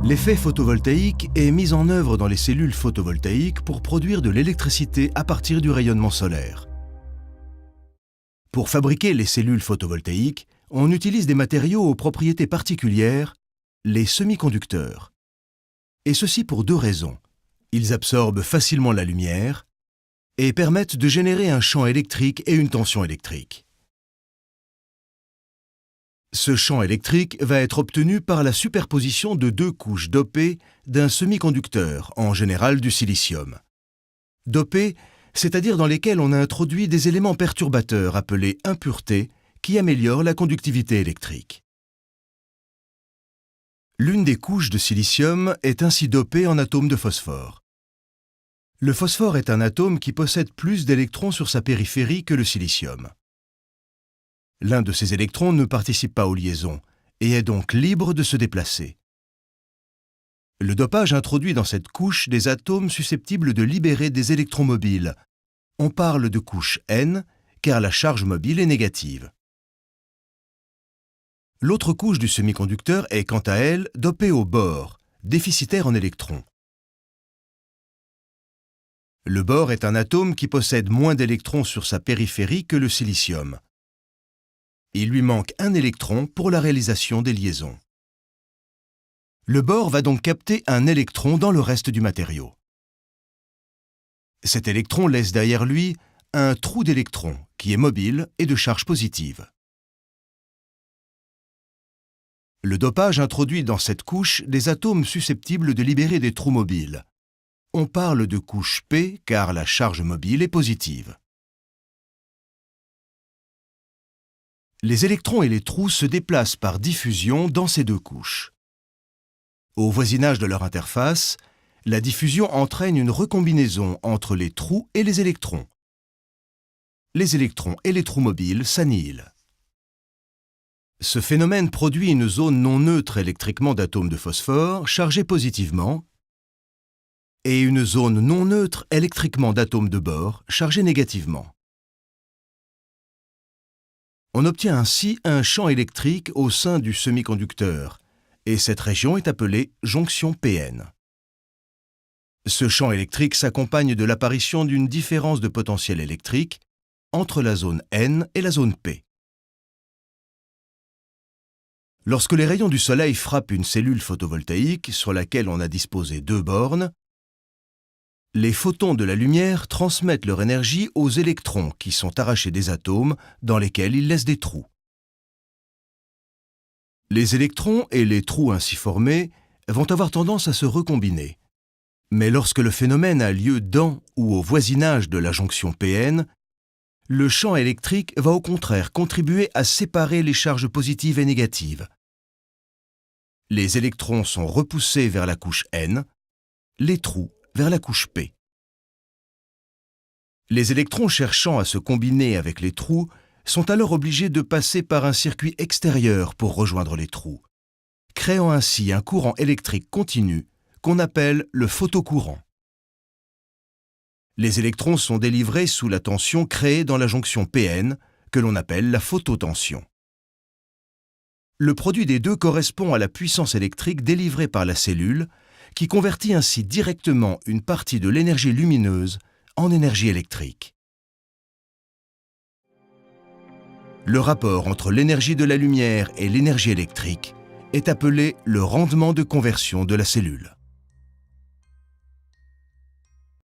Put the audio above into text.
L'effet photovoltaïque est mis en œuvre dans les cellules photovoltaïques pour produire de l'électricité à partir du rayonnement solaire. Pour fabriquer les cellules photovoltaïques, on utilise des matériaux aux propriétés particulières, les semi-conducteurs. Et ceci pour deux raisons. Ils absorbent facilement la lumière et permettent de générer un champ électrique et une tension électrique. Ce champ électrique va être obtenu par la superposition de deux couches dopées d'un semi-conducteur, en général du silicium. Dopées, c'est-à-dire dans lesquelles on a introduit des éléments perturbateurs appelés impuretés qui améliorent la conductivité électrique. L'une des couches de silicium est ainsi dopée en atomes de phosphore. Le phosphore est un atome qui possède plus d'électrons sur sa périphérie que le silicium. L'un de ces électrons ne participe pas aux liaisons et est donc libre de se déplacer. Le dopage introduit dans cette couche des atomes susceptibles de libérer des électrons mobiles. On parle de couche N car la charge mobile est négative. L'autre couche du semi-conducteur est quant à elle dopée au bore, déficitaire en électrons. Le bore est un atome qui possède moins d'électrons sur sa périphérie que le silicium. Il lui manque un électron pour la réalisation des liaisons. Le bore va donc capter un électron dans le reste du matériau. Cet électron laisse derrière lui un trou d'électrons qui est mobile et de charge positive. Le dopage introduit dans cette couche des atomes susceptibles de libérer des trous mobiles. On parle de couche P car la charge mobile est positive. Les électrons et les trous se déplacent par diffusion dans ces deux couches. Au voisinage de leur interface, la diffusion entraîne une recombinaison entre les trous et les électrons. Les électrons et les trous mobiles s'annihilent. Ce phénomène produit une zone non neutre électriquement d'atomes de phosphore chargés positivement et une zone non neutre électriquement d'atomes de bore chargés négativement. On obtient ainsi un champ électrique au sein du semi-conducteur, et cette région est appelée jonction PN. Ce champ électrique s'accompagne de l'apparition d'une différence de potentiel électrique entre la zone N et la zone P. Lorsque les rayons du soleil frappent une cellule photovoltaïque sur laquelle on a disposé deux bornes, les photons de la lumière transmettent leur énergie aux électrons qui sont arrachés des atomes dans lesquels ils laissent des trous. Les électrons et les trous ainsi formés vont avoir tendance à se recombiner. Mais lorsque le phénomène a lieu dans ou au voisinage de la jonction PN, le champ électrique va au contraire contribuer à séparer les charges positives et négatives. Les électrons sont repoussés vers la couche N, les trous vers la couche P. Les électrons cherchant à se combiner avec les trous sont alors obligés de passer par un circuit extérieur pour rejoindre les trous, créant ainsi un courant électrique continu qu'on appelle le photocourant. Les électrons sont délivrés sous la tension créée dans la jonction PN, que l'on appelle la phototension. Le produit des deux correspond à la puissance électrique délivrée par la cellule, qui convertit ainsi directement une partie de l'énergie lumineuse en énergie électrique. Le rapport entre l'énergie de la lumière et l'énergie électrique est appelé le rendement de conversion de la cellule.